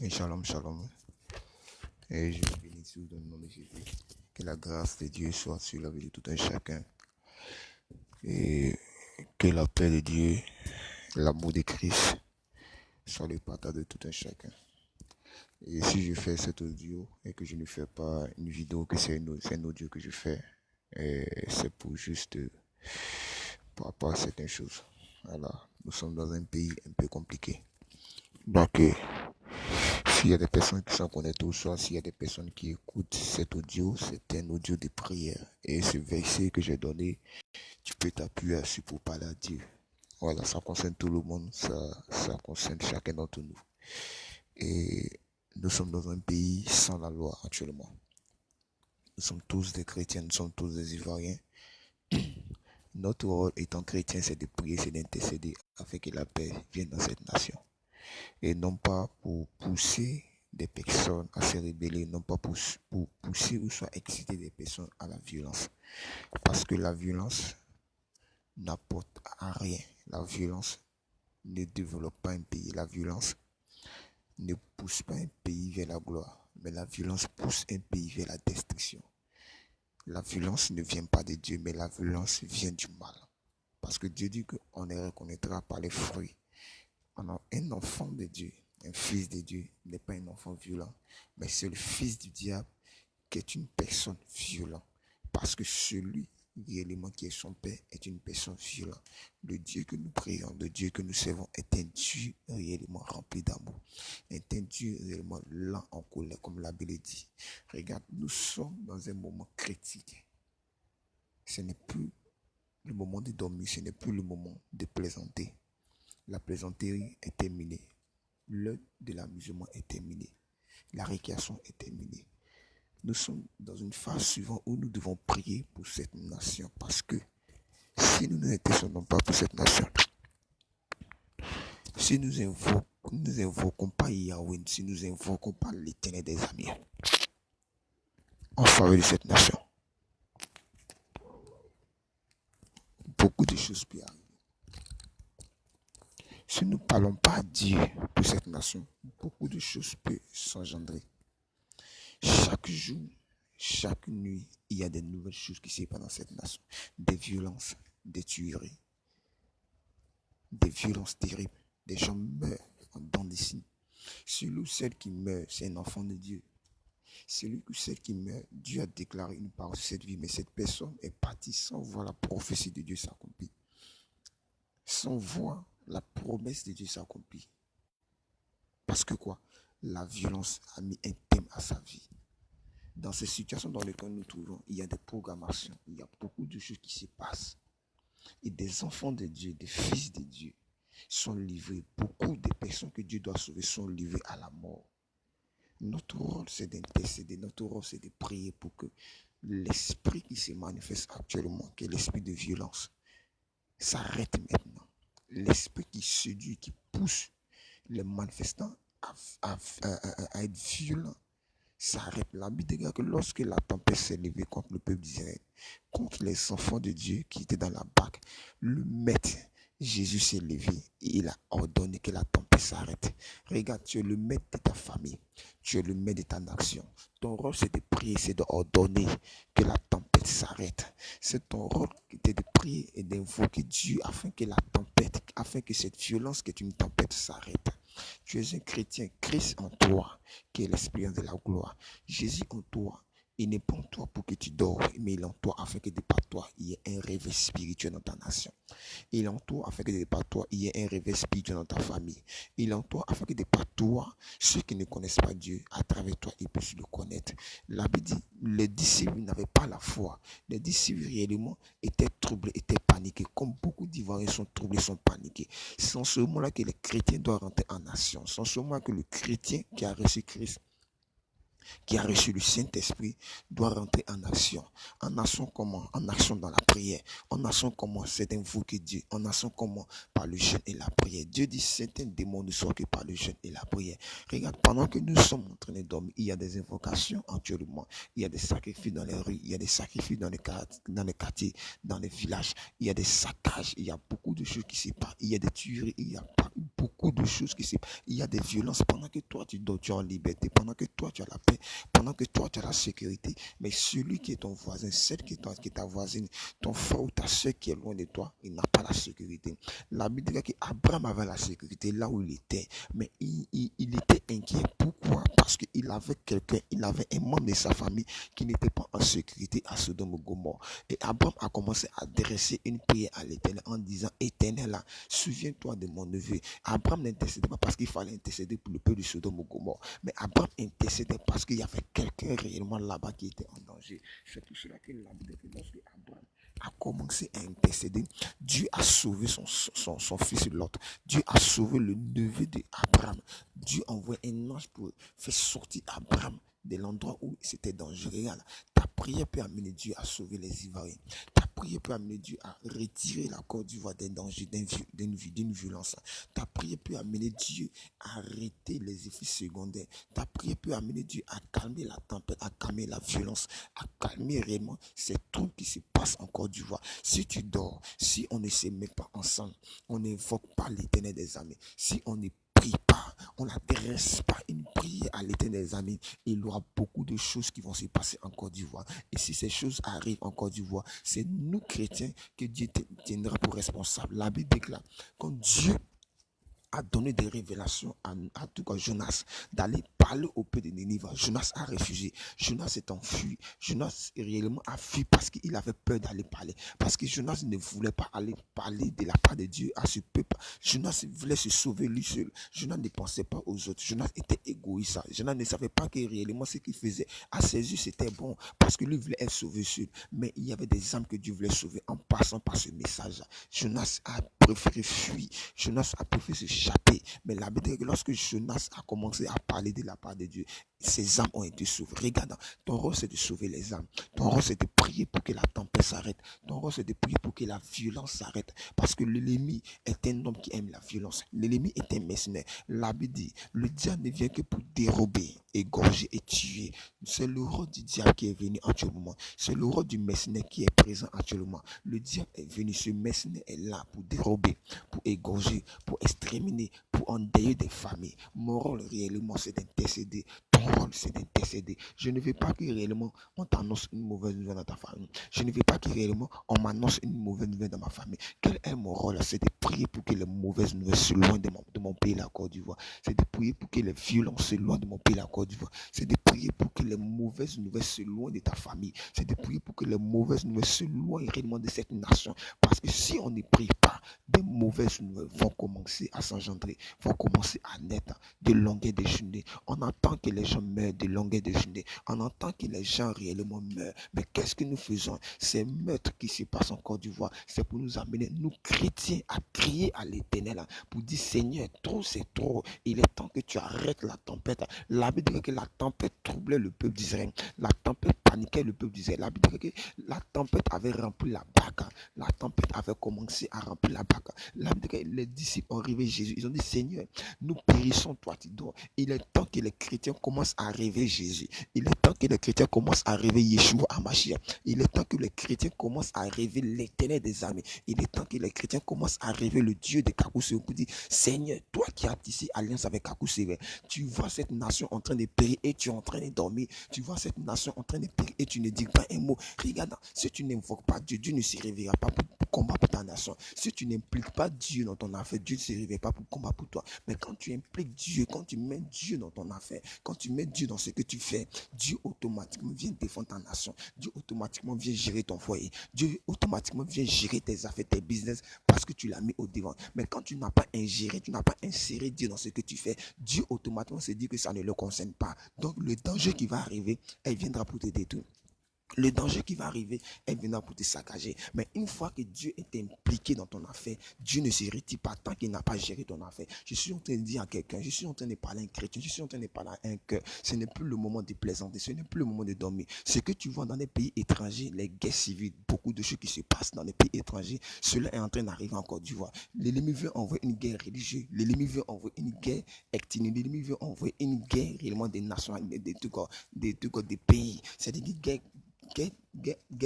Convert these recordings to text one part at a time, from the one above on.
Et shalom, shalom. Et je bénis tous dans le nom de Jésus. Que la grâce de Dieu soit sur la vie de tout un chacun. Et que la paix de Dieu, l'amour de Christ soit le partage de tout un chacun. Et si je fais cet audio et que je ne fais pas une vidéo, que c'est un audio que je fais, c'est pour juste par rapport à certaines choses. Voilà, nous sommes dans un pays un peu compliqué. Donc, s'il y a des personnes qui sont connectées au soir, s'il y a des personnes qui écoutent cet audio, c'est un audio de prière. Et ce verset que j'ai donné, tu peux t'appuyer dessus pour parler à Dieu. Voilà, ça concerne tout le monde, ça concerne chacun d'entre nous. Et nous sommes dans un pays sans la loi actuellement. Nous sommes tous des chrétiens, nous sommes tous des Ivoiriens. Notre rôle étant chrétien, c'est de prier, c'est d'intercéder afin que la paix vienne dans cette nation. Et non pas pour pousser des personnes à se rebeller, non pas pour pousser ou soit exciter des personnes à la violence. Parce que la violence n'apporte à rien. La violence ne développe pas un pays. La violence ne pousse pas un pays vers la gloire. Mais la violence pousse un pays vers la destruction. La violence ne vient pas de Dieu, mais la violence vient du mal. Parce que Dieu dit qu'on les reconnaîtra par les fruits. Un enfant de Dieu, un fils de Dieu n'est pas un enfant violent, mais c'est le fils du diable qui est une personne violente. Parce que celui réellement qui est son père est une personne violente. Le Dieu que nous prions, le Dieu que nous servons est un Dieu réellement rempli d'amour. Est un Dieu réellement lent en colère, comme la Bible dit. Regarde, nous sommes dans un moment critique. Ce n'est plus le moment de dormir, ce n'est plus le moment de plaisanter. La plaisanterie est terminée. L'heure de l'amusement est terminée. La récréation est terminée. Nous sommes dans une phase suivante où nous devons prier pour cette nation parce que si nous n'intercédons pas pour cette nation, si nous invoquons pas Yahweh, si nous invoquons pas l'Éternel des amis en faveur de cette nation, beaucoup de choses peuvent arriver. Si nous ne parlons pas à Dieu pour cette nation, beaucoup de choses peuvent s'engendrer. Chaque jour, chaque nuit, il y a des nouvelles choses qui se passent dans cette nation. Des violences, des tueries, des violences terribles. Des gens meurent en dents d'ici. Celui ou celle qui meurt, c'est un enfant de Dieu. Celui ou celle qui meurt, Dieu a déclaré une parole sur cette vie, mais cette personne est partie sans voir la prophétie de Dieu s'accomplir. Sans voir la promesse de Dieu s'accomplir. Parce que quoi? La violence a mis un thème à sa vie. Dans ces situations dans lesquelles nous nous trouvons, il y a des programmations, il y a beaucoup de choses qui se passent. Et des enfants de Dieu, des fils de Dieu sont livrés. Beaucoup de personnes que Dieu doit sauver sont livrées à la mort. Notre rôle, c'est d'intercéder. Notre rôle, c'est de prier pour que l'esprit qui se manifeste actuellement, qui est l'esprit de violence, s'arrête maintenant. L'esprit qui séduit, qui pousse les manifestants à être violents, s'arrête. La Bible dit que lorsque la tempête s'est levée contre le peuple d'Israël, contre les enfants de Dieu qui étaient dans la barque, le maître Jésus s'est levé et il a ordonné que la tempête s'arrête. Regarde, tu es le maître de ta famille, tu es le maître de ta nation. Ton rôle, c'est de prier, c'est d'ordonner que la tempête s'arrête. C'est ton rôle de prier et d'invoquer Dieu afin que la tempête, afin que cette violence qui est une tempête s'arrête. Tu es un chrétien, Christ en toi, qui est l'expérience de la gloire. Jésus en toi, il n'est pas en toi pour que tu dors, mais il est en toi afin que de par toi, il y ait un réveil spirituel dans ta nation. Il est en toi afin que de par toi, il y ait un réveil spirituel dans ta famille. Il est en toi afin que de par toi, ceux qui ne connaissent pas Dieu, à travers toi, ils puissent le connaître. La Bible dit, les disciples n'avaient pas la foi. Les disciples réellement étaient troublés, étaient paniqués. Comme beaucoup d'Ivoiriens sont troublés, sont paniqués. C'est en ce moment-là que les chrétiens doivent rentrer en nation. C'est en ce moment que le chrétien qui a reçu Christ, qui a reçu le Saint-Esprit, doit rentrer en action. En action comment? En action dans la prière. En action comment? C'est d'invoquer Dieu. En action comment? Par le jeûne et la prière. Dieu dit certains démons ne sortent que par le jeûne et la prière. Regarde, pendant que nous sommes en train de dormir, il y a des invocations actuellement. Il y a des sacrifices dans les rues. Il y a des sacrifices dans les quartiers, dans les villages. Il y a des saccages. Il y a beaucoup de choses qui se passent. Il y a des tueries. Il y a beaucoup de choses qui se passent. Il y a des violences pendant que toi tu dors, tu es en liberté, pendant que toi tu as la paix, pendant que toi tu as la sécurité. Mais celui qui est ton voisin, celle qui est ta voisine, ton frère ou ta soeur qui est loin de toi, il n'a pas la sécurité. La Bible dit qu'Abraham avait la sécurité là où il était, mais il était inquiet. Pourquoi? Parce qu'il avait quelqu'un, il avait un membre de sa famille qui n'était pas en sécurité à Sodome et Gomorrhe. Et Abraham a commencé à dresser une prière à l'Éternel en disant, Éternel, souviens-toi de mon neveu. Abraham n'intercédait pas parce qu'il fallait intercéder pour le peuple de Sodome et Gomorrhe, mais Abraham intercédait parce qu'il y avait quelqu'un réellement là-bas qui était en danger. C'est tout cela que la Bible dit. Lorsque Abraham a commencé à intercéder, Dieu a sauvé son fils Lot. Dieu a sauvé le neveu d'Abraham. Dieu a envoyé un ange pour faire sortir Abraham de l'endroit où c'était dangereux. Ta prière peut amener Dieu à sauver les Ivoiriens. Ta prière peut amener Dieu à retirer la Côte d'Ivoire d'un danger, d'une violence. Ta prière peut amener Dieu à arrêter les effets secondaires. Ta prière peut amener Dieu à calmer la tempête, à calmer la violence, à calmer réellement ces trucs qui se passent en Côte d'Ivoire. Si tu dors, si on ne se met pas ensemble, on n'invoque pas l'Éternel des armées, si on ne prie pas, on n'adresse pas une prière à l'Éternel des armées, il y aura beaucoup de choses qui vont se passer en Côte d'Ivoire. Et si ces choses arrivent en Côte d'Ivoire, c'est nous chrétiens que Dieu tiendra pour responsables. La Bible déclare, quand Dieu a donné des révélations à tout cas Jonas d'aller parler au peuple de Ninive. Jonas a refusé. Jonas s'est enfui. Jonas réellement a fui parce qu'il avait peur d'aller parler. Parce que Jonas ne voulait pas aller parler de la part de Dieu à ce peuple. Jonas voulait se sauver lui seul. Jonas ne pensait pas aux autres. Jonas était égoïste. Jonas ne savait pas que réellement ce qu'il faisait à ses yeux c'était bon parce que lui voulait être sauvé seul. Mais il y avait des âmes que Dieu voulait sauver en passant par ce message. Jonas a préféré fuir. Jonas a préféré se échappé. Mais la Bible dit que lorsque Jonas a commencé à parler de la part de Dieu, ses âmes ont été sauvées. Regarde, ton rôle c'est de sauver les âmes. Ton rôle c'est de prier pour que la tempête s'arrête. Ton rôle c'est de prier pour que la violence s'arrête. Parce que l'ennemi est un homme qui aime la violence. L'ennemi est un mercenaire. La Bible dit, le diable ne vient que pour dérober, égorger et tuer. C'est le rôle du diable qui est venu actuellement. C'est le rôle du mercenaire qui est présent actuellement. Le diable est venu, ce mercenaire est là pour dérober, pour égorger, pour exterminer, pour endeuiller des familles. Mon rôle réellement c'est d'intercéder. Ton rôle c'est d'intercéder. Je ne veux pas que réellement on t'annonce une mauvaise nouvelle dans ta famille. Je ne veux pas que réellement on m'annonce une mauvaise nouvelle dans ma famille. Quel est mon rôle? C'est de prier pour que les mauvaises nouvelles s'éloignent de mon pays, la Côte d'Ivoire. C'est de prier pour que les violences s'éloignent de mon pays, la Côte d'Ivoire. C'est de prier pour que les mauvaises nouvelles s'éloignent de ta famille. C'est de prier pour que les mauvaises nouvelles s'éloignent réellement de cette nation. Parce que si on ne prie pas, des mauvaises nouvelles vont commencer à s'engendrer, vont commencer à naître de longueur de journée. On entend que les gens meurent de longueur de journée. On entend que les gens réellement meurent. Mais qu'est-ce que nous faisons? Ces meurtres qui se passent en Côte d'Ivoire, c'est pour nous amener, nous chrétiens, à crier à l'Éternel, pour dire Seigneur, trop c'est trop. Il est temps que tu arrêtes la tempête. La Bible dit que la tempête troublait le peuple d'Israël. La tempête paniquait le peuple d'Israël. La Bible dit que la tempête avait rempli la barque. La tempête avait commencé à remplir la barque. Là, les disciples ont arrivé Jésus. Ils ont dit, Seigneur, nous périssons, toi tu dors. Il est temps que les chrétiens commencent à rêver Jésus. Il est temps que les chrétiens commencent à rêver Yeshua Hamashiach. Il est temps que les chrétiens commencent à rêver l'Éternel des armées. Il est temps que les chrétiens commencent à rêver le Dieu de Kakousé. Pour dire, Seigneur, toi qui as tissé alliance avec Kakousé, tu vois cette nation en train de périr et tu es en train de dormir. Tu vois cette nation en train de périr et tu ne dis pas un mot. Regarde, si tu n'invoques pas Dieu, Dieu ne se réveillera pas pour combat pour ta nation. Si tu n'impliques pas Dieu dans ton affaire, Dieu ne se réveille pas pour combat pour toi. Mais quand tu impliques Dieu, quand tu mets Dieu dans ton affaire, quand tu mets Dieu dans ce que tu fais, Dieu automatiquement vient défendre ta nation. Dieu automatiquement vient gérer ton foyer. Dieu automatiquement vient gérer tes affaires, tes business, parce que tu l'as mis au devant. Mais quand tu n'as pas ingéré, tu n'as pas inséré Dieu dans ce que tu fais, Dieu automatiquement se dit que ça ne le concerne pas. Donc le danger qui va arriver, elle viendra pour te détruire. Le danger qui va arriver, elle viendra pour te saccager. Mais une fois que Dieu est impliqué dans ton affaire, Dieu ne se retire pas tant qu'il n'a pas géré ton affaire. Je suis en train de dire à quelqu'un, je suis en train de parler à un chrétien, je suis en train de parler à un cœur. Ce n'est plus le moment de plaisanter, ce n'est plus le moment de dormir. Ce que tu vois dans les pays étrangers, les guerres civiles, beaucoup de choses qui se passent dans les pays étrangers, cela est en train d'arriver en Côte d'Ivoire. L'ennemi veut envoyer une guerre religieuse, l'ennemi veut envoyer une guerre ethnique, l'ennemi veut envoyer une guerre réellement des nations, des pays. C'est-à-dire une guerre guerre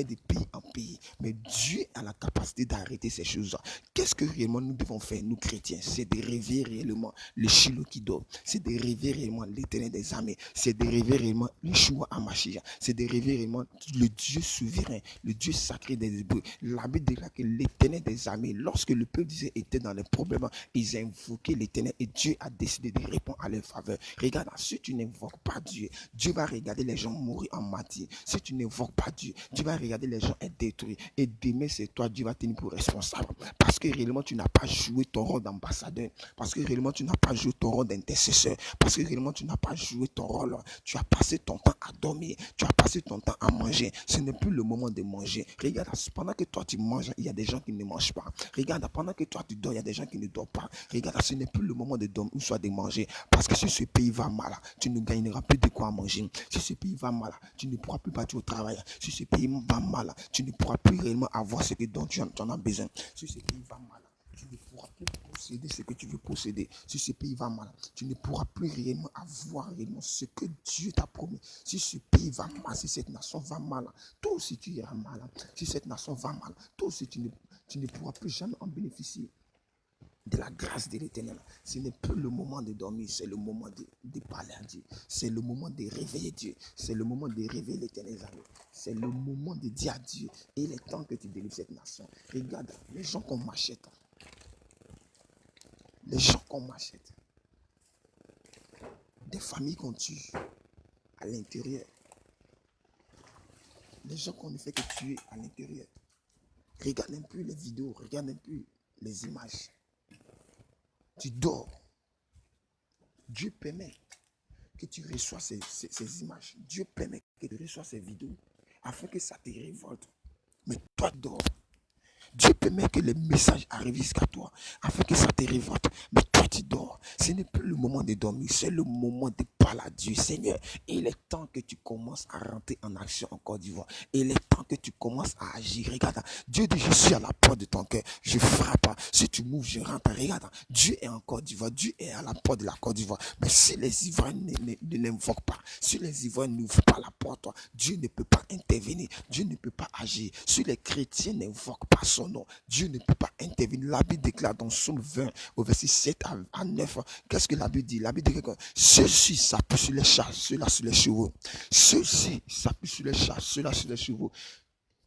de pays en pays. Mais Dieu a la capacité d'arrêter ces choses-là. Qu'est-ce que réellement nous devons faire, nous chrétiens? C'est de rêver réellement le Shiloh qui dort. C'est de rêver réellement l'Éternel des armées. C'est de rêver réellement Yeshua Hamashiach. C'est de rêver réellement le Dieu souverain, le Dieu sacré des Hébreux. La Bible déclare que l'Éternel des armées, lorsque le peuple disait était dans les problèmes, ils invoquaient l'Éternel et Dieu a décidé de répondre à leur faveur. Regarde, si tu n'invoques pas Dieu, Dieu va regarder les gens mourir en martyr. Si tu n'invoques pas Dieu, Dieu va regarder les gens être détruits. Et demain, c'est toi, Dieu va tenir pour responsable. Parce que réellement, tu n'as pas joué ton rôle d'ambassadeur. Parce que réellement, tu n'as pas joué ton rôle d'intercesseur. Parce que réellement, tu n'as pas joué ton rôle. Tu as passé ton temps à dormir. Tu as passé ton temps à manger. Ce n'est plus le moment de manger. Regarde, pendant que toi, tu manges, il y a des gens qui ne mangent pas. Regarde, pendant que toi, tu dors, il y a des gens qui ne dorment pas. Regarde, ce n'est plus le moment de dormir ou soit de manger. Parce que si ce pays va mal, tu ne gagneras plus de quoi manger. Si ce pays va mal, tu ne pourras plus partir au travail. Si ce pays va mal, tu ne pourras plus réellement avoir ce dont tu en as besoin. Si ce pays va mal, tu ne pourras plus posséder ce que tu veux posséder. Si ce pays va mal, tu ne pourras plus réellement avoir réellement ce que Dieu t'a promis. Si ce pays va mal, si cette nation va mal, toi aussi tu iras mal. Si cette nation va mal, toi aussi tu ne pourras plus jamais en bénéficier de la grâce de l'Éternel. Ce n'est plus le moment de dormir, c'est le moment de parler à Dieu. C'est le moment de réveiller Dieu. C'est le moment de réveiller l'Éternel. C'est le moment de dire à Dieu, et il est temps que tu délivres cette nation. Regarde, les gens qu'on m'achète. Les gens qu'on m'achète. Des familles qu'on tue à l'intérieur. Les gens qu'on ne fait que tuer à l'intérieur. Regarde un peu les vidéos, regarde un peu les images. Tu dors. Dieu permet que tu reçois ces images. Dieu permet que tu reçois ces vidéos afin que ça te révolte. Mais toi, dors. Dieu permet que les messages arrivent jusqu'à toi afin que ça te révolte. Mais toi, tu dors. Ce n'est plus le moment de dormir, c'est le moment de parler à Dieu. Seigneur, il est temps que tu commences à rentrer en action en Côte d'Ivoire. Il est temps que tu commences à agir. Regarde, Dieu dit, je suis à la porte de ton cœur. Je frappe. Si tu m'ouvres, je rentre. Regarde, Dieu est en Côte d'Ivoire. Dieu est à la porte de la Côte d'Ivoire. Mais si les Ivoiriens ne l'invoquent pas, si les Ivoiriens n'ouvrent pas la porte, Dieu ne peut pas intervenir. Dieu ne peut pas agir. Si les chrétiens n'invoquent pas son nom, Dieu ne peut pas intervenir. La Bible déclare dans Psaume 20, au verset 7 à 9, qu'est-ce que la Bible dit? La Bible dit que ceux-ci s'appuient sur les chars, ceux-là sur les chevaux. Ceux-ci s'appuient sur les chars, ceux-là sur les chevaux.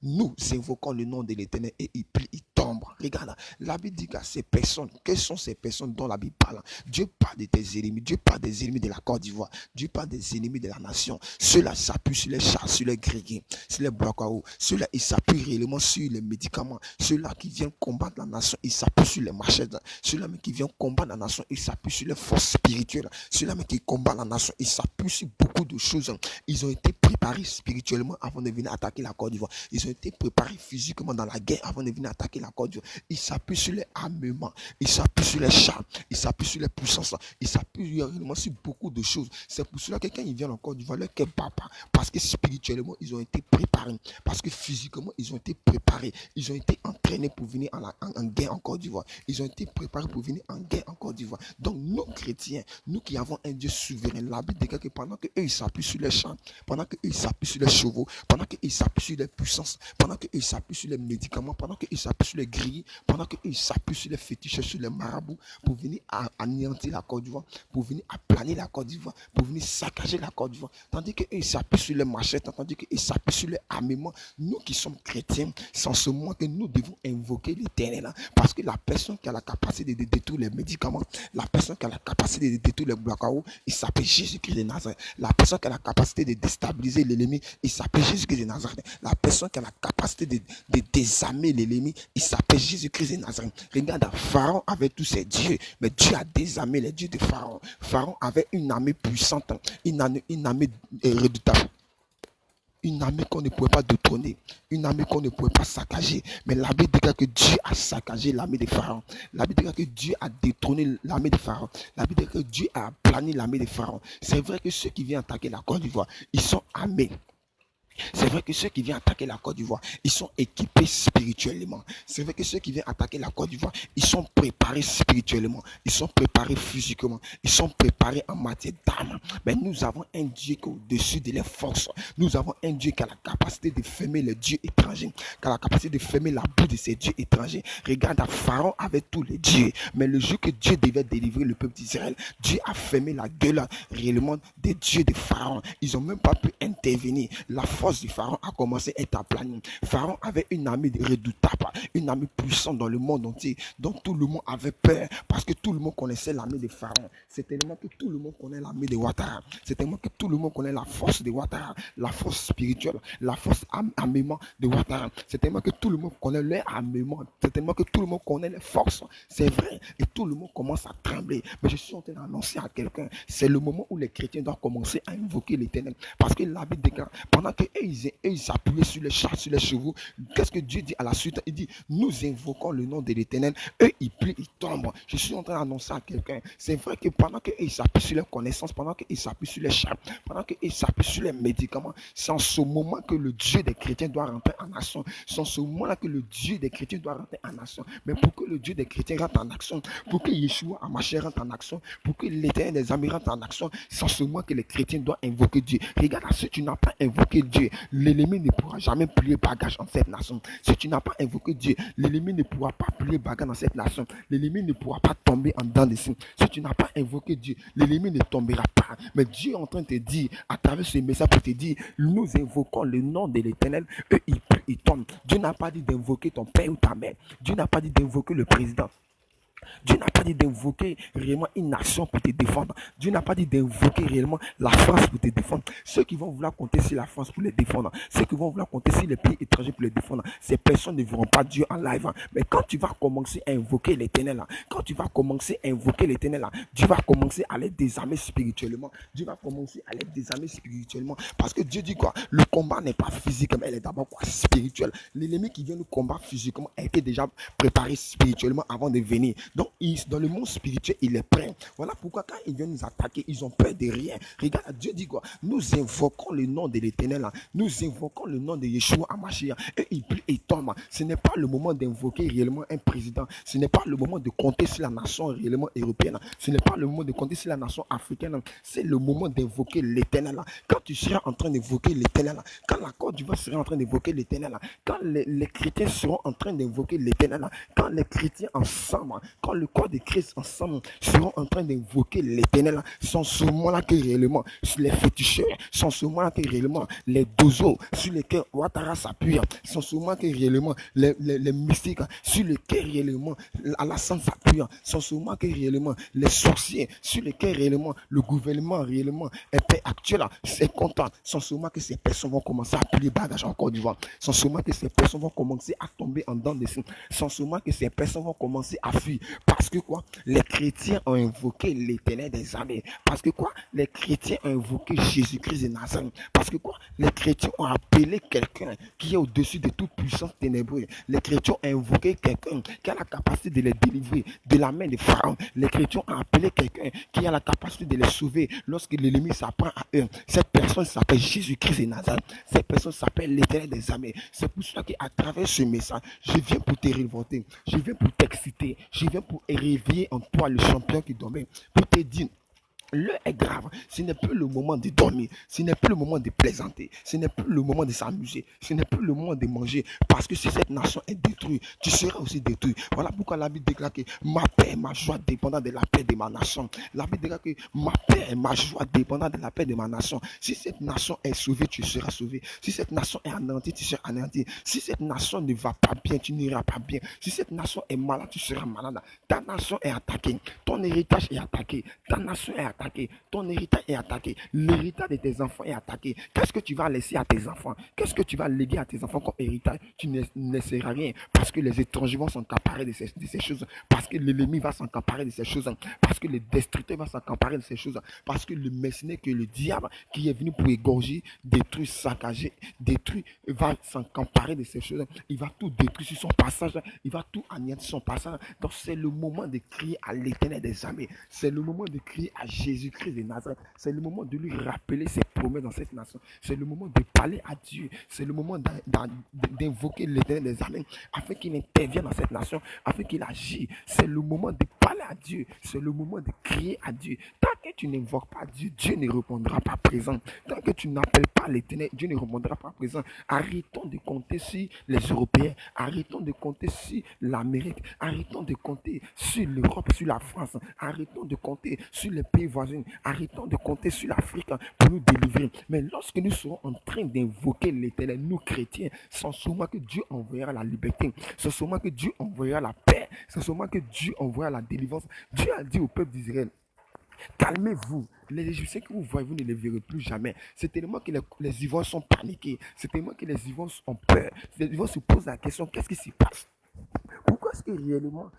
Nous invoquons le nom de l'Éternel et il plie, il tombe. Regarde, la Bible dit qu'à ces personnes, quelles sont ces personnes dont la Bible parle? Dieu parle de tes ennemis, Dieu parle des ennemis de la Côte d'Ivoire, Dieu parle des ennemis de la nation. Ceux-là s'appuient sur les chars, sur les grégués, sur les blocaos. Ceux-là, ils s'appuient réellement sur les médicaments. Ceux-là qui viennent combattre la nation, ils s'appuient sur les machettes. Ceux-là qui viennent combattre la nation, ils s'appuient sur les forces spirituelles. Ceux-là qui combattent la nation, ils s'appuient sur beaucoup de choses. Ils ont été préparés spirituellement avant de venir attaquer la Côte d'Ivoire. Ils ont été préparés physiquement dans la guerre avant de venir attaquer la Côte d'Ivoire. Ils s'appuient sur les armements, ils s'appuient sur les chars, ils s'appuient sur les puissances, ils s'appuient réellement sur beaucoup de choses. C'est pour cela que quand ils viennent en Côte d'Ivoire, leur cœur bat pas. Parce que spirituellement, ils ont été préparés. Parce que physiquement, ils ont été préparés. Ils ont été entraînés pour venir en guerre en Côte d'Ivoire. Ils ont été préparés pour venir en guerre en Côte d'Ivoire. Donc, nous chrétiens, nous qui avons un Dieu souverain, la Bible dit que pendant qu'eux ils s'appuient sur les champs, pendant qu'eux ils s'appuient sur les chevaux, pendant qu'ils s'appuient sur les puissances, pendant qu'ils s'appuient sur les médicaments, pendant qu'ils s'appuient sur les grilles, pendant qu'ils s'appuient sur les fétiches, sur les marabouts, pour venir anéantir la Côte d'Ivoire, pour venir aplaner la Côte d'Ivoire, pour venir saccager la Côte d'Ivoire, tandis qu'ils s'appuient sur les machettes, tandis qu'ils s'appuient sur les armements. Nous qui sommes chrétiens, c'est en ce moment que nous devons invoquer l'Éternel, parce que la personne qui a la capacité de détruire les médicaments, la personne qui a la capacité de détruire les blocaos, il s'appelle Jésus-Christ de Nazareth. La personne qui a la capacité de déstabiliser l'ennemi, il s'appelle Jésus-Christ de Nazareth. La personne qui a la capacité de désarmer l'ennemi, il s'appelle Jésus-Christ de Nazareth. Regarde, Pharaon avait tous ses dieux, mais Dieu a désarmé les dieux de Pharaon. Pharaon avait une armée puissante, une armée redoutable. Une armée qu'on ne pouvait pas détrôner, une armée qu'on ne pouvait pas saccager. Mais la Bible dit que Dieu a saccagé l'armée de Pharaon. La Bible dit que Dieu a détrôné l'armée de Pharaon. La Bible dit que Dieu a plané l'armée de Pharaon. C'est vrai que ceux qui viennent attaquer la Côte d'Ivoire, ils sont armés. C'est vrai que ceux qui viennent attaquer la Côte d'Ivoire, ils sont équipés spirituellement. C'est vrai que ceux qui viennent attaquer la Côte d'Ivoire, ils sont préparés spirituellement, ils sont préparés physiquement, ils sont préparés en matière d'âme. Mais nous avons un Dieu qui est au-dessus de les forces. Nous avons un Dieu qui a la capacité de fermer les dieux étrangers, qui a la capacité de fermer la bouche de ces dieux étrangers. Regarde, à Pharaon avec tous les dieux. Mais le jour que Dieu devait délivrer le peuple d'Israël, Dieu a fermé la gueule réellement des dieux de Pharaon. Ils n'ont même pas pu intervenir. La force du Pharaon a commencé à être aplanie. Pharaon avait une armée redoutable, une armée puissante dans le monde entier, dont tout le monde avait peur, parce que tout le monde connaissait l'armée de Pharaon. C'est tellement que tout le monde connaît l'armée de Ouattara. C'est tellement que tout le monde connaît la force de Ouattara, la force spirituelle, la force armement de Ouattara. C'est tellement que tout le monde connaît leur armement. C'est tellement que tout le monde connaît les forces. C'est vrai. Et tout le monde commence à trembler. Mais je suis en train d'annoncer à quelqu'un, c'est le moment où les chrétiens doivent commencer à invoquer l'Éternel. Parce que la Bible déclare, pendant qu'ils s'appuyaient sur les chars, sur les chevaux, qu'est-ce que Dieu dit à la suite? Il dit, nous invoquons le nom de l'Éternel. Eux, ils plient, ils tombent. Je suis en train d'annoncer à quelqu'un, c'est vrai que pendant qu'ils s'appuient sur leurs connaissances, pendant qu'ils s'appuient sur les chars, pendant qu'ils s'appuient sur les médicaments, c'est en ce moment que le Dieu des chrétiens doit rentrer en action. C'est en ce moment-là que le Dieu des chrétiens doit rentrer en action. Mais pour que le Dieu des chrétiens rentre en action, pour que Yeshua Amaché rentre en action, pour que l'Éternel des armées rentre en action, c'est en ce moment que les chrétiens doivent invoquer Dieu. Regarde, si tu n'as pas invoqué Dieu, l'ennemi ne pourra jamais plier bagage en cette nation. Si tu n'as pas invoqué Dieu, l'ennemi ne pourra pas plier bagage dans cette nation. L'ennemi ne pourra pas tomber en dedans de si. Si tu n'as pas invoqué Dieu, l'ennemi ne tombera pas. Mais Dieu est en train de te dire, à travers ce message, pour te dire, nous invoquons le nom de l'Éternel, eux ils tombent. Dieu n'a pas dit d'invoquer ton père ou ta mère. Dieu n'a pas dit d'invoquer le président. Dieu n'a pas dit d'invoquer réellement une nation pour te défendre. Dieu n'a pas dit d'invoquer réellement la France pour te défendre. Ceux qui vont vouloir compter sur la France pour les défendre, ceux qui vont vouloir compter sur les pays étrangers pour les défendre, ces personnes ne verront pas Dieu en live. Mais quand tu vas commencer à invoquer l'Éternel, quand tu vas commencer à invoquer l'Éternel, Dieu va commencer à les désarmer spirituellement. Dieu va commencer à les désarmer spirituellement. Parce que Dieu dit quoi? Le combat n'est pas physique, mais il est d'abord quoi? Spirituel. L'ennemi qui vient nous combattre physiquement a été déjà préparé spirituellement avant de venir. Donc, dans le monde spirituel, il est prêt. Voilà pourquoi quand ils viennent nous attaquer, ils ont peur de rien. Regarde, Dieu dit quoi? Nous invoquons le nom de l'Éternel. Nous invoquons le nom de Yeshua Hamashiach. Et il plie et tombe. Ce n'est pas le moment d'invoquer réellement un président. Ce n'est pas le moment de compter sur la nation réellement européenne. Ce n'est pas le moment de compter sur la nation africaine. C'est le moment d'invoquer l'Éternel. Quand tu seras en train d'invoquer l'Éternel, quand la Côte d'Ivoire sera en train d'invoquer l'Éternel, quand les chrétiens seront en train d'invoquer l'Éternel, quand les chrétiens ensemble, quand le corps de Christ ensemble seront en train d'invoquer l'Éternel, sans ce moment-là que réellement les féticheurs, sans ce moment-là que réellement les dozos sur lesquels Ouattara s'appuie, sans ce moment que réellement les mystiques sur lesquels réellement Alassane s'appuie, sans ce moment que réellement les sorciers sur lesquels réellement le gouvernement réellement est actuel, c'est content, sans ce moment que ces personnes vont commencer à plier bagage en Côte d'Ivoire, sans ce moment que ces personnes vont commencer à tomber en dents de dessus, sans ce moment que ces personnes vont commencer à fuir. Parce que quoi? Les chrétiens ont invoqué l'Éternel des armées. Parce que quoi? Les chrétiens ont invoqué Jésus-Christ de Nazareth. Parce que quoi? Les chrétiens ont appelé quelqu'un qui est au-dessus de toute puissance ténébreuse. Les chrétiens ont invoqué quelqu'un qui a la capacité de les délivrer de la main des pharaons. Les chrétiens ont appelé quelqu'un qui a la capacité de les sauver lorsque l'ennemi s'apprend à eux. Cette personne s'appelle Jésus-Christ de Nazareth. Cette personne s'appelle l'Éternel des armées. C'est pour cela qu'à travers ce message, je viens pour te révolter. Je viens pour t'exciter. Je viens pour réveiller en toi le champion qui dormait. Pour te dire, l'heure est grave. Ce n'est plus le moment de dormir. Ce n'est plus le moment de plaisanter. Ce n'est plus le moment de s'amuser. Ce n'est plus le moment de manger. Parce que si cette nation est détruite, tu seras aussi détruit. Voilà pourquoi la Bible déclare que ma paix et ma joie dépendent de la paix de ma nation. La Bible déclare que ma paix et ma joie dépendent de la paix de ma nation. Si cette nation est sauvée, tu seras sauvé. Si cette nation est anéantie, tu seras anéanti. Si cette nation ne va pas bien, tu n'iras pas bien. Si cette nation est malade, tu seras malade. Ta nation est attaquée. Ton héritage est attaqué. Ta nation est attaquée. Ton héritage est attaqué. L'héritage de tes enfants est attaqué. Qu'est-ce que tu vas laisser à tes enfants? Qu'est-ce que tu vas léguer à tes enfants comme héritage? Tu ne laisseras rien parce que les étrangers vont s'accaparer de ces choses, parce que l'ennemi va s'accaparer de ces choses, parce que le destructeur va s'accaparer de ces choses, parce que le mercenaire, que le diable qui est venu pour égorger, détruire, saccager, détruire, va s'accaparer de ces choses. Il va tout détruire sur son passage. Il va tout anéantir sur son passage. Donc c'est le moment de crier à l'Éternel des armées. C'est le moment de crier à Jésus. Jésus-Christ de Nazareth. C'est le moment de lui rappeler ses promesses dans cette nation. C'est le moment de parler à Dieu. C'est le moment d'invoquer l'Éternel des armées afin qu'il intervienne dans cette nation, afin qu'il agisse. C'est le moment de parler à Dieu. C'est le moment de crier à Dieu. Tant que tu n'invoques pas Dieu, Dieu ne répondra pas présent. Tant que tu n'appelles pas l'Éternel, Dieu ne répondra pas présent. Arrêtons de compter sur les Européens. Arrêtons de compter sur l'Amérique. Arrêtons de compter sur l'Europe, sur la France. Arrêtons de compter sur les pays voisins. Arrêtons de compter sur l'Afrique pour nous délivrer. Mais lorsque nous serons en train d'invoquer l'Éternel, nous chrétiens, c'est sûrement que Dieu enverra la liberté. C'est sûrement que Dieu enverra la paix. C'est sûrement que Dieu enverra la délivrance. Dieu a dit au peuple d'Israël, calmez-vous. Les Égyptiens que vous voyez, vous ne les verrez plus jamais. C'est tellement que les Ivoiriens sont paniqués. C'est tellement que les Ivoiriens ont peur. Les Ivoiriens se posent la question, qu'est-ce qui se passe? Pourquoi est-ce que réellement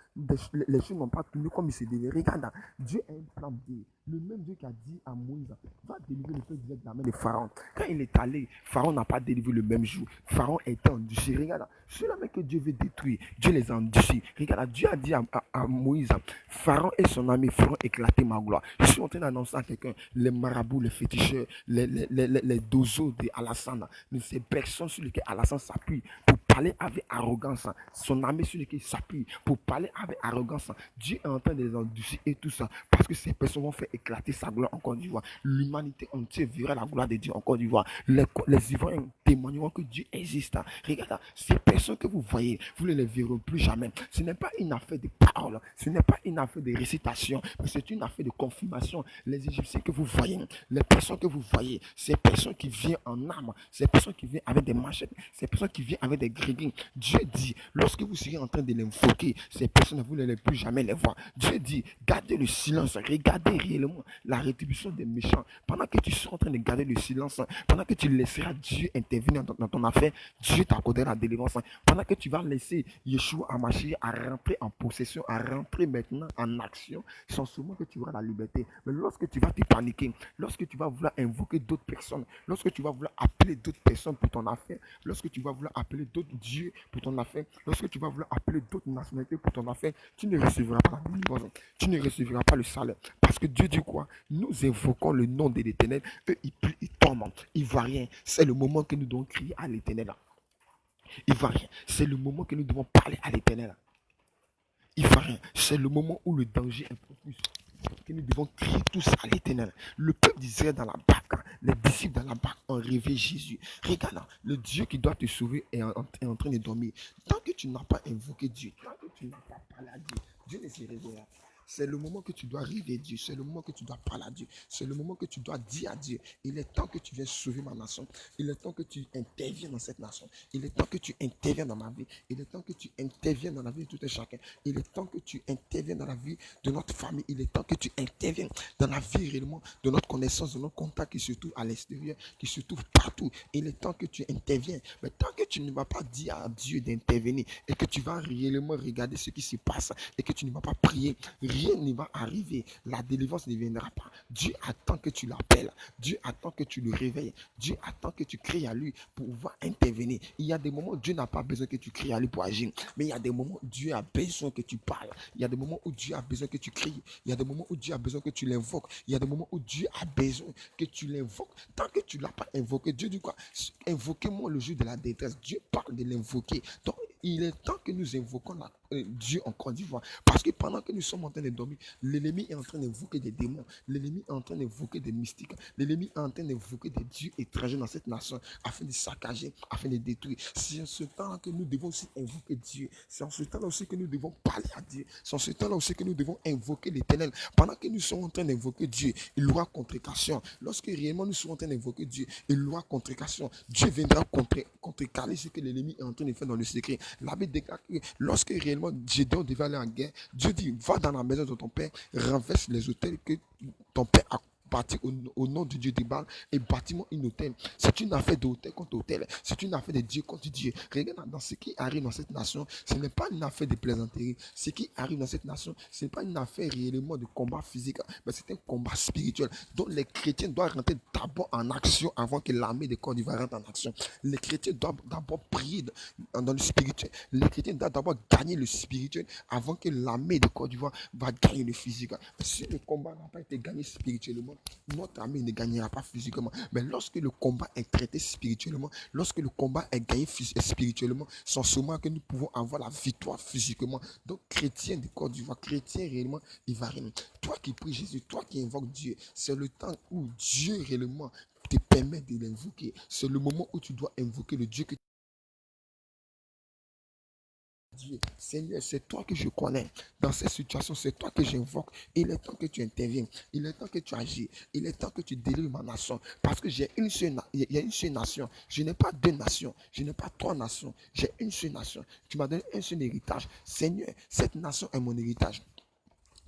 les choses n'ont pas tourné comme il se devait? Regarde, Dieu a un plan B. Le même Dieu qui a dit à Moïse, va délivrer le peuple d'Israël de la main de Pharaon. Quand il est allé, Pharaon n'a pas délivré le même jour. Pharaon était endurci. Regarde, ceux-là que Dieu veut détruire, Dieu les a endurcis. Regarde, Dieu a dit à Moïse, Pharaon et son ami feront éclater ma gloire. Je suis en train d'annoncer à quelqu'un, les marabouts, les féticheurs, les dozos d'Alassane, ces personnes sur lesquelles Alassane s'appuie pour parler avec arrogance, son ami sur lesquels il s'appuie pour parler avec arrogance, Dieu est en train de les endurcir et tout ça, parce que ces personnes vont faire éclater sa gloire en Côte d'Ivoire. L'humanité entière verra la gloire de Dieu en Côte d'Ivoire. Les Ivoiriens témoigneront que Dieu existe. Regarde, ces personnes que vous voyez, vous ne les verrez plus jamais. Ce n'est pas une affaire de parole, ce n'est pas une affaire de récitation, mais c'est une affaire de confirmation. Les Égyptiens que vous voyez, les personnes que vous voyez, ces personnes qui viennent en armes, ces personnes qui viennent avec des machettes, ces personnes qui viennent avec des gréguins. Dieu dit, lorsque vous serez en train de l'invoquer, ces personnes, vous n'allez plus jamais les voir. Dieu dit, gardez le silence, regardez réellement la rétribution des méchants. Pendant que tu seras en train de garder le silence, pendant que tu laisseras Dieu intervenir dans ton affaire, Dieu t'accordera la délivrance. Pendant que tu vas laisser Yeshua Hamashiach à rentrer en possession, à rentrer maintenant en action, c'est seulement que tu auras la liberté. Mais lorsque tu vas te paniquer, lorsque tu vas vouloir invoquer d'autres personnes, lorsque tu vas vouloir appeler d'autres personnes pour ton affaire, lorsque tu vas vouloir appeler d'autres dieux pour ton affaire, lorsque tu vas vouloir appeler d'autres nationalités pour ton affaire, tu ne recevras pas la délivrance, tu ne recevras pas le salaire. Parce que Dieu dit quoi? Nous invoquons le nom de l'Éternel, eux ils tombent, ils ne voient rien. C'est le moment que nous devons crier à l'Éternel. Il ne voit rien. C'est le moment que nous devons parler à l'Éternel. Il ne voit rien. C'est le moment où le danger est plus. Que nous devons crier tous à l'Éternel. Le peuple d'Israël dans la barque, les disciples dans la barque ont rêvé Jésus. Regarde, le Dieu qui doit te sauver est en train de dormir. Tant que tu n'as pas invoqué Dieu, tant que tu n'as pas parlé à Dieu, Dieu ne se réveillera. C'est le moment que tu dois rêver Dieu. C'est le moment que tu dois parler à Dieu. C'est le moment que tu dois dire à Dieu. Il est temps que tu viennes sauver ma nation. Il est temps que tu interviennes dans cette nation. Il est temps que tu interviennes dans ma vie. Il est temps que tu interviennes dans la vie de tout un chacun. Il est temps que tu interviennes dans la vie de notre famille. Il est temps que tu interviennes dans la vie réellement de notre connaissance, de notre contact qui se trouve à l'extérieur, qui se trouve partout. Il est temps que tu interviennes. Mais tant que tu ne vas pas dire à Dieu d'intervenir et que tu vas réellement regarder ce qui se passe et que tu ne vas pas prier, rien ne va arriver. La délivrance ne viendra pas. Dieu attend que tu l'appelles. Dieu attend que tu le réveilles. Dieu attend que tu cries à lui pour pouvoir intervenir. Il y a des moments où Dieu n'a pas besoin que tu cries à lui pour agir. Mais il y a des moments où Dieu a besoin que tu parles. Il y a des moments où Dieu a besoin que tu cries. Il y a des moments où Dieu a besoin que tu l'invoques. Il y a des moments où Dieu a besoin que tu l'invoques. Tant que tu ne l'as pas invoqué, Dieu dit quoi? Invoquez-moi le jour de la détresse. Dieu parle de l'invoquer. Donc, il est temps que nous invoquons Dieu en Côte d'Ivoire. Parce que pendant que nous sommes en train de dormir, l'ennemi est en train d'invoquer des démons. L'ennemi est en train d'invoquer des mystiques. L'ennemi est en train d'invoquer des dieux étrangers dans cette nation afin de saccager, afin de détruire. C'est en ce temps-là que nous devons aussi invoquer Dieu. C'est en ce temps-là aussi que nous devons parler à Dieu. C'est en ce temps-là aussi que nous devons invoquer l'Éternel. Pendant que nous sommes en train d'invoquer Dieu, il y aura contrécation. Lorsque réellement nous sommes en train d'invoquer Dieu, il y aura contrécation. Dieu viendra contrecarrer ce que l'ennemi est en train de faire dans le secret. La Bible déclare que lorsque réellement Gédéon devait aller en guerre, Dieu dit, va dans la maison de ton père, renverse les autels que ton père a bâtir au nom du Dieu des Baal et bâtiment une hôtel. C'est une affaire d'hôtel contre hôtel. C'est une affaire de Dieu contre Dieu. Regarde dans ce qui arrive dans cette nation, ce n'est pas une affaire de plaisanterie. Ce qui arrive dans cette nation, ce n'est pas une affaire réellement de combat physique, mais c'est un combat spirituel. Donc les chrétiens doivent rentrer d'abord en action avant que l'armée de Côte d'Ivoire rentre en action. Les chrétiens doivent d'abord prier dans le spirituel. Les chrétiens doivent d'abord gagner le spirituel avant que l'armée de Côte d'Ivoire va gagner le physique. Si le combat n'a pas été gagné spirituellement, notre armée ne gagnera pas physiquement. Mais lorsque le combat est traité spirituellement, lorsque le combat est gagné spirituellement, c'est en ce moment que nous pouvons avoir la victoire physiquement. Donc, chrétien de Côte d'Ivoire, chrétien réellement ivoirien, toi qui pries Jésus, toi qui invoques Dieu, c'est le temps où Dieu réellement te permet de l'invoquer. C'est le moment où tu dois invoquer le Dieu que Dieu, Seigneur, c'est toi que je connais. Dans cette situation, c'est toi que j'invoque. Il est temps que tu interviennes. Il est temps que tu agis. Il est temps que tu délivres ma nation. Parce que il y a une seule nation. Je n'ai pas deux nations. Je n'ai pas trois nations. J'ai une seule nation. Tu m'as donné un seul héritage. Seigneur, cette nation est mon héritage.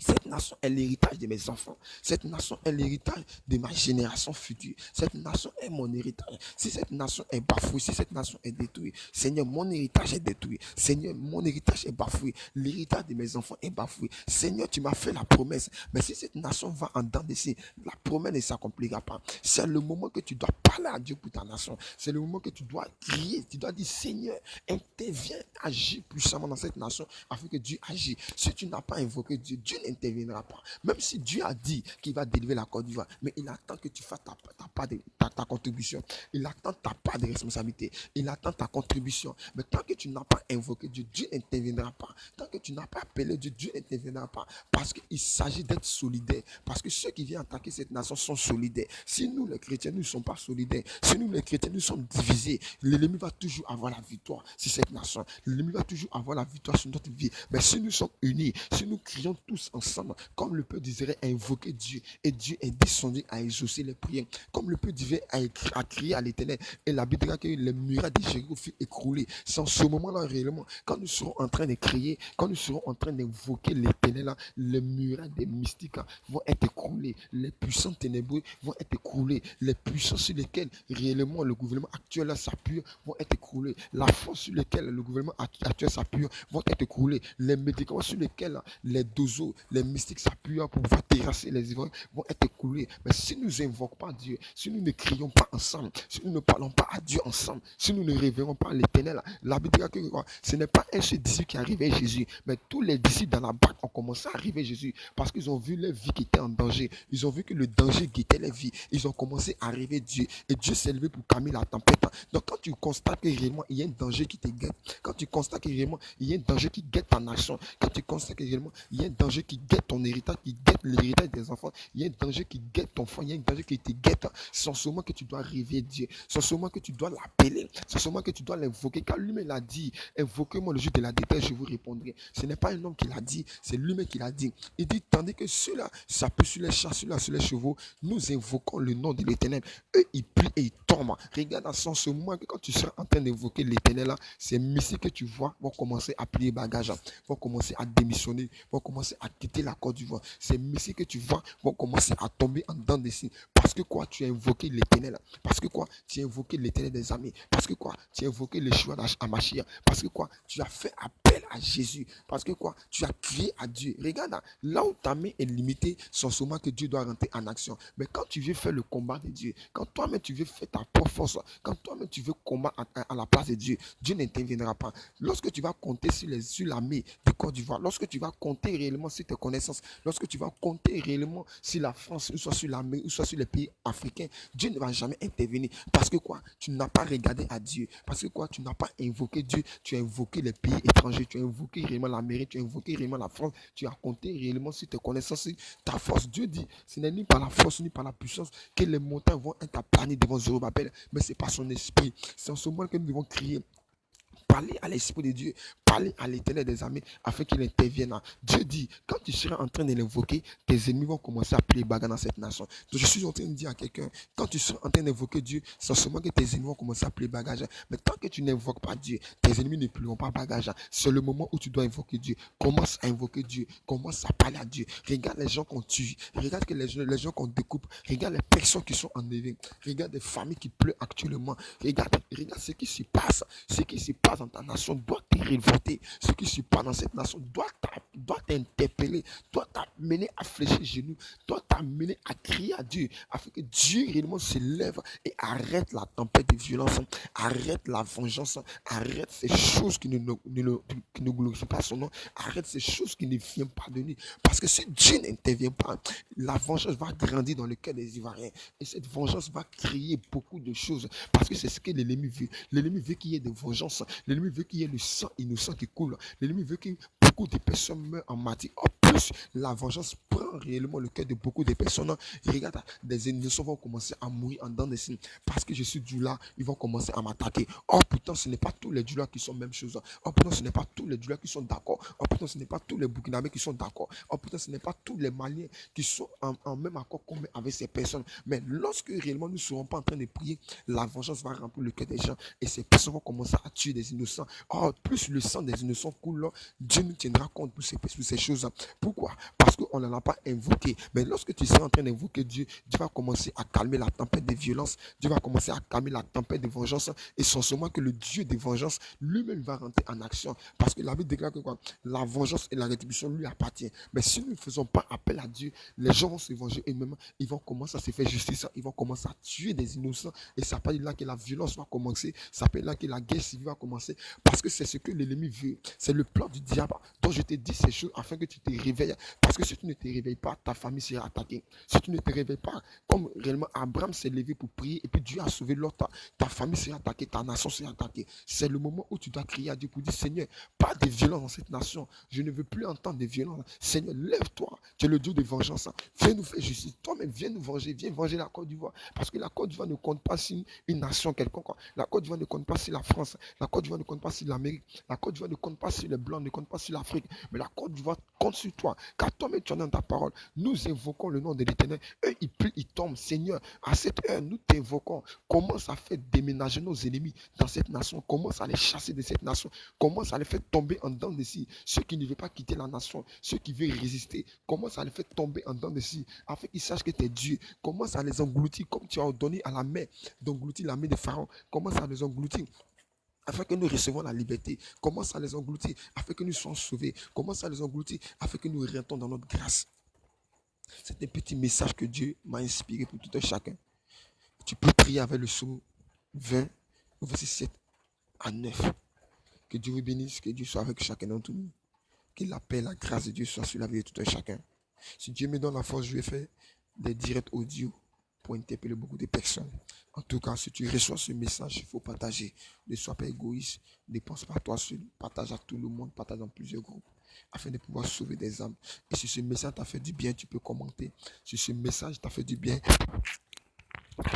Cette nation est l'héritage de mes enfants. Cette nation est l'héritage de ma génération future. Cette nation est mon héritage. Si cette nation est bafouée, si cette nation est détruite, Seigneur, mon héritage est détruit. Seigneur, mon héritage est bafoué. L'héritage de mes enfants est bafoué. Seigneur, tu m'as fait la promesse. Mais si cette nation va en dents d'ici, la promesse ne s'accomplira pas. C'est le moment que tu dois parler à Dieu pour ta nation. C'est le moment que tu dois crier. Tu dois dire, Seigneur, interviens, agis puissamment dans cette nation afin que Dieu agisse. Si tu n'as pas invoqué Dieu, Dieu n'interviendra pas. Même si Dieu a dit qu'il va délivrer la Côte d'Ivoire, mais il attend que tu fasses ta contribution. Il attend ta part de responsabilité. Il attend ta contribution. Mais tant que tu n'as pas invoqué Dieu, Dieu n'interviendra pas. Tant que tu n'as pas appelé Dieu, Dieu n'interviendra pas. Parce qu'il s'agit d'être solidaire. Parce que ceux qui viennent attaquer cette nation sont solidaires. Si nous, les chrétiens, nous ne sommes pas solidaires, si nous, les chrétiens, nous sommes divisés, l'ennemi va toujours avoir la victoire sur cette nation. L'ennemi va toujours avoir la victoire sur notre vie. Mais si nous sommes unis, si nous crions tous ensemble, comme le peuple d'Israël a invoqué Dieu, et Dieu est descendu à exaucer les prières, comme le peuple d'Israël a crié à l'Éternel, et la Bible dira que les murailles de Jéricho furent écroulées. C'est en ce moment-là réellement, quand nous serons en train de crier, quand nous serons en train d'invoquer l'Éternel, les murailles des mystiques vont être écroulées, les puissants ténébreux vont être écroulés, les puissants sur lesquels réellement le gouvernement actuel s'appuie vont être écroulés, la force sur laquelle le gouvernement actuel s'appuie vont être écroulés, les médicaments sur lesquels les dozos, les mystiques s'appuient pour pouvoir terrasser les ivrognes vont être écoulés. Mais si nous n'invoquons pas Dieu, si nous ne crions pas ensemble, si nous ne parlons pas à Dieu ensemble, si nous ne révérons pas l'Éternel, la Bible dit que ce n'est pas un seul disciple qui arrivait Jésus, mais tous les disciples dans la barque ont commencé à arriver Jésus parce qu'ils ont vu leur vie qui était en danger. Ils ont vu que le danger guettait leur vie. Ils ont commencé à arriver Dieu. Et Dieu s'est levé pour calmer la tempête. Donc quand tu constates que réellement il y a un danger qui te guette, quand tu constates que réellement il y a un danger qui guette ta nation, quand tu constates que réellement il y a un danger qui guette ton héritage, qui guette l'héritage des enfants, il y a un danger qui guette ton foyer, il y a un danger qui te guette, c'est en ce moment que tu dois rêver Dieu, c'est en ce moment que tu dois l'appeler, c'est en ce moment que tu dois l'invoquer, car lui-même l'a dit, invoquez-moi le jour de la détresse, je vous répondrai. Ce n'est pas un homme qui l'a dit, c'est lui-même qui l'a dit. Il dit, tandis que ceux-là s'appuient sur les chars, ceux-là sur les chevaux, nous invoquons le nom de l'Éternel. Eux, ils plient et ils tombent. Regarde en ce moment que quand tu seras en train d'invoquer l'Éternel, là, ces missiles que tu vois vont commencer à plier bagage, vont commencer à démissionner, vont commencer à quitter la Côte d'Ivoire. Ces missiles que tu vois vont commencer à tomber en dedans des signes. Parce que quoi, tu as invoqué l'Éternel. Parce que quoi, tu as invoqué l'Éternel des armées. Parce que quoi, tu as invoqué le choix d'Amachia. Parce que quoi, tu as fait appel à Jésus. Parce que quoi, tu as crié à Dieu. Regarde, là où ta main est limitée, c'est en ce moment que Dieu doit rentrer en action. Mais quand tu veux faire le combat de Dieu, quand toi-même tu veux faire ta propre force, quand toi-même tu veux combattre à la place de Dieu, Dieu n'interviendra pas. Lorsque tu vas compter sur l'armée de Côte d'Ivoire, lorsque tu vas compter réellement sur tes connaissances, lorsque tu vas compter réellement sur la France, ou soit sur l'Amérique, ou soit sur les pays africains, Dieu ne va jamais intervenir. Parce que quoi, tu n'as pas regardé à Dieu. Parce que quoi, tu n'as pas invoqué Dieu, tu as invoqué les pays étrangers, tu as invoqué réellement l'Amérique, tu as invoqué réellement la France, tu as compté réellement sur tes connaissances, sur ta force. Dieu dit, ce n'est ni par la force ni par la puissance que les montagnes vont être aplanées devant Zorobabel, mais c'est par son esprit. C'est en ce moment que nous devons crier. Parler à l'Esprit de Dieu, parler à l'Éternel des armées afin qu'il intervienne. Dieu dit, quand tu seras en train de l'invoquer, tes ennemis vont commencer à plier bagarre dans cette nation. Donc je suis en train de dire à quelqu'un, quand tu seras en train d'invoquer Dieu, c'est seulement que tes ennemis vont commencer à plier bagage. Mais tant que tu n'invoques pas Dieu, tes ennemis ne plieront pas bagage. C'est le moment où tu dois invoquer Dieu. Commence à invoquer Dieu. Commence à parler à Dieu. Regarde les gens qu'on tue. Regarde que les gens qu'on découpe. Regarde les personnes qui sont enlevées. Regarde les familles qui pleurent actuellement. Regarde ce qui se passe. Ce qui se passe dans ta nation doit te révolter. Ce qui se passe dans cette nation doit t'interpeller, doit t'amener à fléchir les genoux, doit t'amener à crier à Dieu, afin que Dieu réellement se lève et arrête la tempête de violence, arrête la vengeance, arrête ces choses qui ne glorifient pas son nom, arrête ces choses qui ne viennent pas de lui. Parce que si Dieu n'intervient pas, la vengeance va grandir dans le cœur des Ivoiriens. Et cette vengeance va créer beaucoup de choses. Parce que c'est ce que l'ennemi veut. L'ennemi veut qu'il y ait des vengeances. L'ennemi veut qu'il y ait le sang innocent qui coule. L'ennemi veut que beaucoup de personnes meurent en martyr. En plus, la vengeance prend réellement le cœur de beaucoup de personnes. Regarde, des innocents vont commencer à mourir en dents de signes. Parce que je suis Djoula, ils vont commencer à m'attaquer. Oh pourtant, ce n'est pas tous les Djoula qui sont même chose. Oh pourtant, ce n'est pas tous les Djoula qui sont d'accord. Oh pourtant, ce n'est pas tous les Burkinabés qui sont d'accord. Oh pourtant, ce n'est pas tous les Maliens qui sont en même accord avec ces personnes. Mais lorsque réellement nous ne serons pas en train de prier, la vengeance va remplir le cœur des gens et ces personnes vont commencer à tuer des innocents. Oh, plus le sang des innocents coule, Dieu nous tiendra compte pour ces choses. Pourquoi? Parce qu'on n'en a pas invoqué. Mais lorsque tu seras en train d'invoquer Dieu, Dieu va commencer à calmer la tempête de violence. Dieu va commencer à calmer la tempête de vengeance. Et seulement que le Dieu de vengeance lui-même va rentrer en action. Parce que la Bible déclare que quoi? La vengeance et la rétribution lui appartiennent. Mais si nous ne faisons pas appel à Dieu, les gens vont se venger eux-mêmes. Ils vont commencer à se faire justice. Ils vont commencer à tuer des innocents. Et ça peut être là que la violence va commencer. Ça peut être là que la guerre civile va commencer. Parce que c'est ce que l'ennemi veut. C'est le plan du diable. Donc je te dis ces choses afin que tu te réveilles. Parce que si tu ne te réveilles pas, ta famille sera attaquée. Si tu ne te réveilles pas, comme réellement Abraham s'est levé pour prier et puis Dieu a sauvé l'autre, ta famille sera attaquée, ta nation sera attaquée. C'est le moment où tu dois crier à Dieu pour dire, Seigneur, pas de violence dans cette nation. Je ne veux plus entendre de violence. Seigneur, lève-toi. Tu es le Dieu de vengeance. Viens nous faire justice. Toi-même, viens nous venger. Viens venger la Côte d'Ivoire. Parce que la Côte d'Ivoire ne compte pas sur une nation quelconque. La Côte d'Ivoire ne compte pas sur la France. La Côte d'Ivoire ne compte pas sur l'Amérique. La Côte d'Ivoire ne compte pas sur les Blancs, ne compte pas sur l'Afrique. Mais la Côte d'Ivoire compte sur toi. Car toi-même, tu en as dans ta parole. Nous invoquons le nom de l'Éternel. Eux, ils plient, ils tombent. Seigneur, à cette heure, nous t'invoquons. Commence à faire déménager nos ennemis dans cette nation. Commence à les chasser de cette nation. Commence à les faire tomber en dents de scie. Ceux qui ne veulent pas quitter la nation, ceux qui veulent résister, commence à les faire tomber en dents de scie. Afin qu'ils sachent que tu es Dieu. Commence à les engloutir comme tu as ordonné à la mer d'engloutir la mer de Pharaon. Commence à les engloutir afin que nous recevons la liberté. Commence à les engloutir afin que nous soyons sauvés. Commence à les engloutir afin que nous rentrons dans notre grâce. C'est un petit message que Dieu m'a inspiré pour tout un chacun. Tu peux prier avec le psaume 20, verset 7 à 9. Que Dieu vous bénisse, que Dieu soit avec chacun d'entre nous. Que la paix, la grâce de Dieu soit sur la vie de tout un chacun. Si Dieu me donne la force, je vais faire des directs audio pour interpeller beaucoup de personnes. En tout cas, si tu reçois ce message, il faut partager. Ne sois pas égoïste, ne pense pas à toi seul. Partage à tout le monde, partage dans plusieurs groupes afin de pouvoir sauver des âmes. Et si ce message t'a fait du bien, tu peux commenter. Si ce message t'a fait du bien,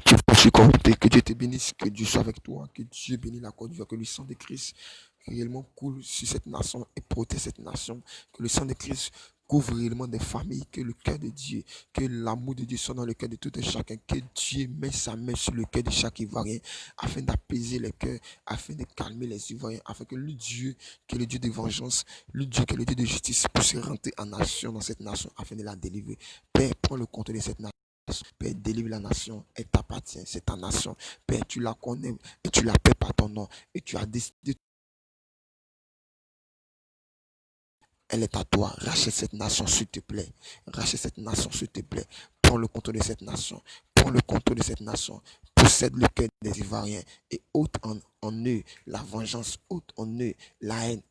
tu peux commenter. Que Dieu te bénisse, que Dieu soit avec toi, que Dieu bénisse la Côte d'Ivoire, que le sang de Christ réellement coule sur cette nation et protège cette nation. Que le sang de Christ couvre réellement des familles, que le cœur de Dieu, que l'amour de Dieu soit dans le cœur de tout un chacun, que Dieu met sa main sur le cœur de chaque Ivoirien afin d'apaiser les cœurs, afin de calmer les Ivoiriens, afin que le Dieu, qui est le Dieu de vengeance, le Dieu qui est le Dieu de justice, puisse rentrer en nation dans cette nation afin de la délivrer. Père, prends le contrôle de cette nation. Père, délivre la nation, elle t'appartient, c'est ta nation. Père, tu la connais et tu l'appelles par ton nom et tu as décidé. Elle est à toi. Rachète cette nation, s'il te plaît. Rachète cette nation, s'il te plaît. Prends le contrôle de cette nation. Prends le contrôle de cette nation. Possède le cœur des Ivoiriens et ôte en eux la vengeance, ôte en eux la haine,